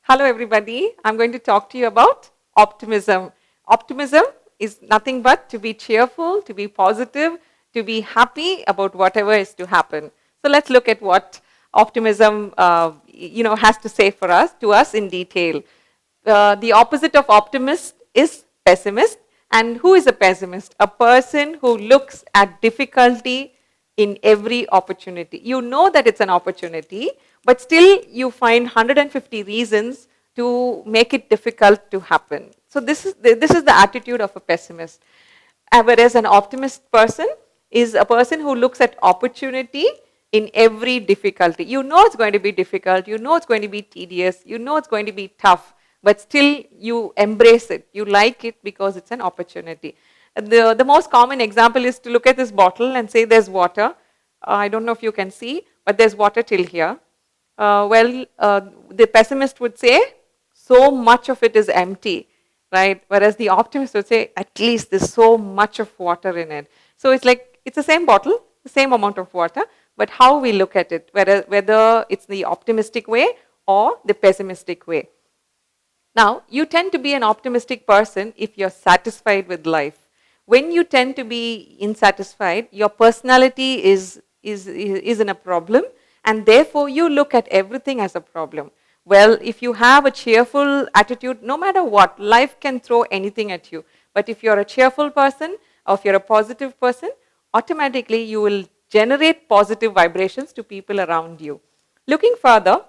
Hello, everybody. I'm going to talk to you about optimism. Optimism is nothing but to be cheerful, to be positive, to be happy about whatever is to happen. So let's look at what optimism, has to say for us, to us in detail. The opposite of optimist is pessimist. And who is a pessimist? A person who looks at difficulty in every opportunity. You know that it's an opportunity, but still you find 150 reasons to make it difficult to happen. So this is the attitude of a pessimist. Whereas an optimist person is a person who looks at opportunity in every difficulty. You know it's going to be difficult, you know it's going to be tedious, you know it's going to be tough, but still you embrace it. You like it because it's an opportunity. The most common example is to look at this bottle and say there's water. I don't know if you can see, but there's water till here. The pessimist would say, so much of it is empty, right? Whereas the optimist would say, at least there's so much of water in it. So it's like, it's the same bottle, the same amount of water, but how we look at it, whether it's the optimistic way or the pessimistic way. Now, you tend to be an optimistic person if you're satisfied with life. When you tend to be insatisfied, your personality is in a problem, and therefore you look at everything as a problem. Well, if you have a cheerful attitude, no matter what, life can throw anything at you. But if you're a cheerful person, or if you're a positive person, automatically you will generate positive vibrations to people around you. Looking further,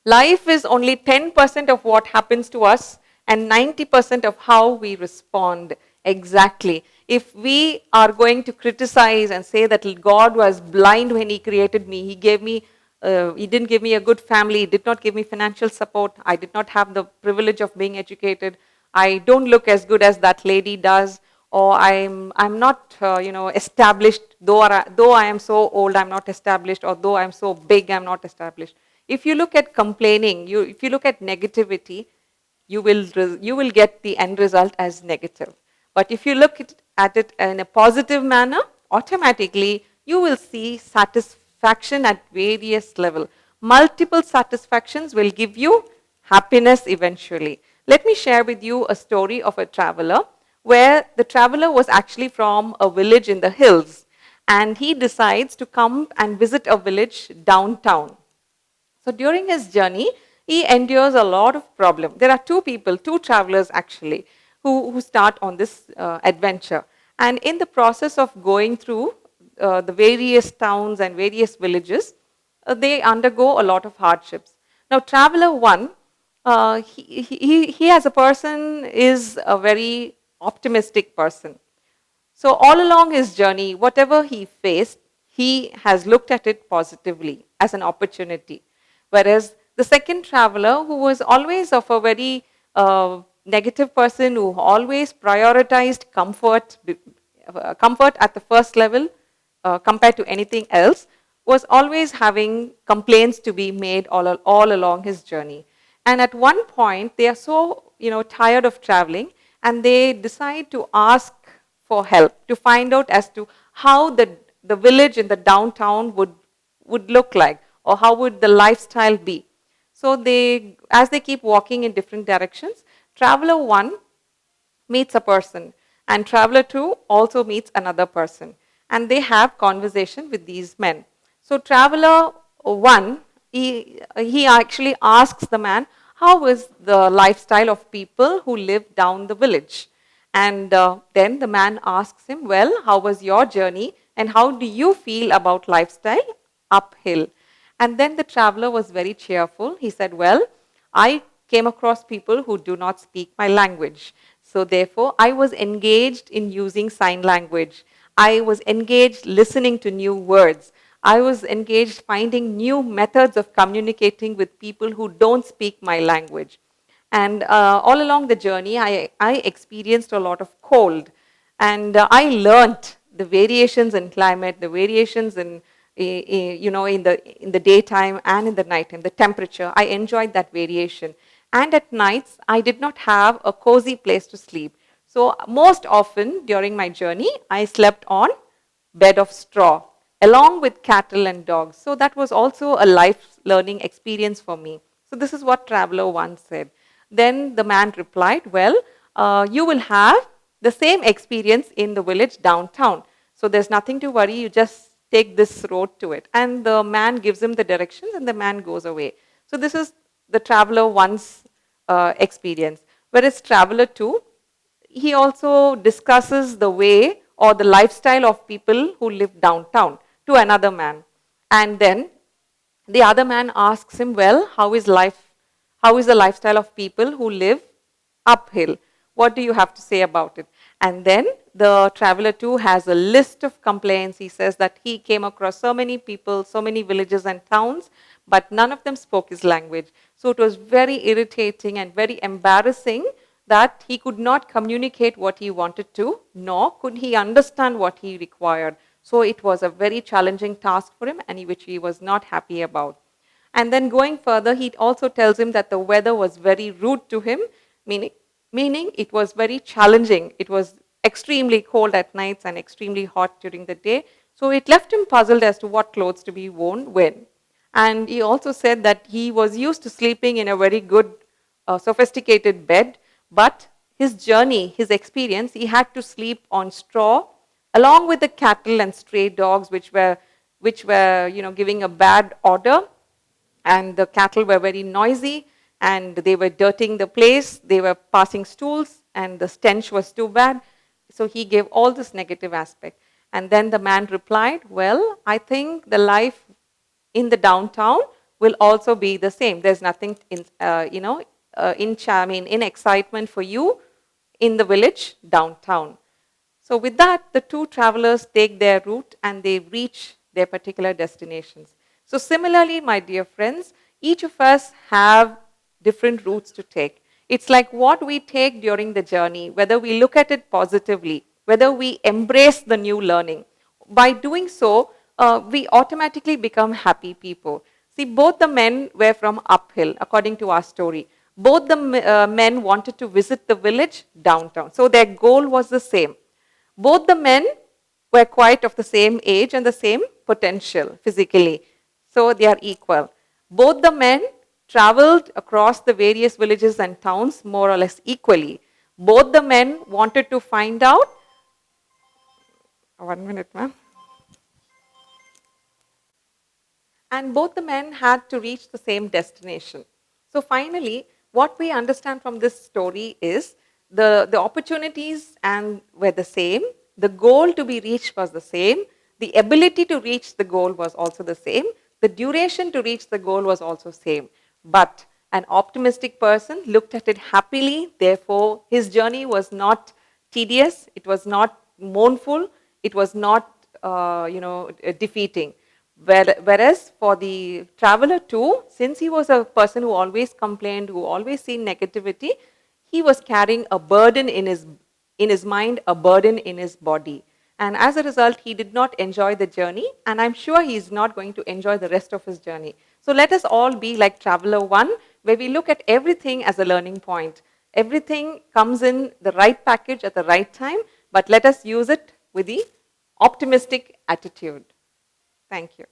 life is only 10% of what happens to us and 90% of how we respond. Exactly. If we are going to criticize and say that God was blind when He created me, He didn't give me a good family, He did not give me financial support, I did not have the privilege of being educated, I don't look as good as that lady does, or I'm not established, though I am so old, I'm not established, or though I'm so big, I'm not established. If you look at complaining, if you look at negativity, you will get the end result as negative. But if you look at it in a positive manner, automatically you will see satisfaction at various levels. Multiple satisfactions will give you happiness eventually. Let me share with you a story of a traveler where the traveler was actually from a village in the hills, and he decides to come and visit a village downtown. So during his journey, he endures a lot of problems. There are two travelers actually, who start on this adventure. And in the process of going through the various towns and various villages, they undergo a lot of hardships. Now, traveler one, he as a person is a very optimistic person. So all along his journey, whatever he faced, he has looked at it positively as an opportunity. Whereas the second traveler, who was always of a very negative person, who always prioritized comfort at the first level compared to anything else, was always having complaints to be made all along his journey. And at one point, they are so tired of traveling, and they decide to ask for help, to find out as to how the village in the downtown would look like, or how would the lifestyle be. So as they keep walking in different directions, traveler one meets a person, and traveler two also meets another person, and they have conversation with these men. So traveler one, he actually asks the man, how is the lifestyle of people who live down the village? And then the man asks him, well, how was your journey, and how do you feel about lifestyle uphill? And then the traveler was very cheerful. He said, well, I came across people who do not speak my language. So therefore, I was engaged in using sign language. I was engaged listening to new words. I was engaged finding new methods of communicating with people who don't speak my language. And all along the journey, I experienced a lot of cold. And I learnt the variations in climate, the variations in the daytime and in the nighttime, the temperature. I enjoyed that variation. And at nights, I did not have a cozy place to sleep. So most often during my journey, I slept on bed of straw, along with cattle and dogs. So that was also a life learning experience for me. So this is what traveler 1 said. Then the man replied, well, you will have the same experience in the village downtown. So there's nothing to worry, you just take this road to it. And the man gives him the directions and the man goes away. So this is the traveler 1's experience. Whereas traveler 2, he also discusses the way or the lifestyle of people who live downtown to another man. And then the other man asks him, well, how is life? How is the lifestyle of people who live uphill? What do you have to say about it? And then the traveler 2 has a list of complaints. He says that he came across so many people, so many villages and towns, but none of them spoke his language. So it was very irritating and very embarrassing that he could not communicate what he wanted to, nor could he understand what he required. So it was a very challenging task for him, and which he was not happy about. And then going further, he also tells him that the weather was very rude to him, meaning it was very challenging. It was extremely cold at nights and extremely hot during the day. So it left him puzzled as to what clothes to be worn when. And he also said that he was used to sleeping in a very good, sophisticated bed, but his journey, his experience, he had to sleep on straw along with the cattle and stray dogs which were giving a bad odor, and the cattle were very noisy and they were dirtying the place, they were passing stools and the stench was too bad. So he gave all this negative aspect. And then the man replied, well, I think the life in the downtown will also be the same. There's nothing in excitement for you in the village downtown. So with that, the two travelers take their route and they reach their particular destinations. So similarly, my dear friends, each of us have different routes to take. It's like what we take during the journey, whether we look at it positively, whether we embrace the new learning. By doing so, we automatically become happy people. See, both the men were from uphill, according to our story. Both the men wanted to visit the village downtown. So their goal was the same. Both the men were quite of the same age and the same potential physically. So they are equal. Both the men traveled across the various villages and towns more or less equally. Both the men wanted to find out. 1 minute, ma'am. And both the men had to reach the same destination. So finally, what we understand from this story is the opportunities were the same, the goal to be reached was the same, the ability to reach the goal was also the same, the duration to reach the goal was also same. But an optimistic person looked at it happily, therefore his journey was not tedious, it was not mournful, it was not defeating. Whereas for the traveler too, since he was a person who always complained, who always seen negativity, he was carrying a burden in his mind, a burden in his body. And as a result, he did not enjoy the journey, and I'm sure he is not going to enjoy the rest of his journey. So let us all be like traveler 1, where we look at everything as a learning point. Everything comes in the right package at the right time, but let us use it with the optimistic attitude. Thank you.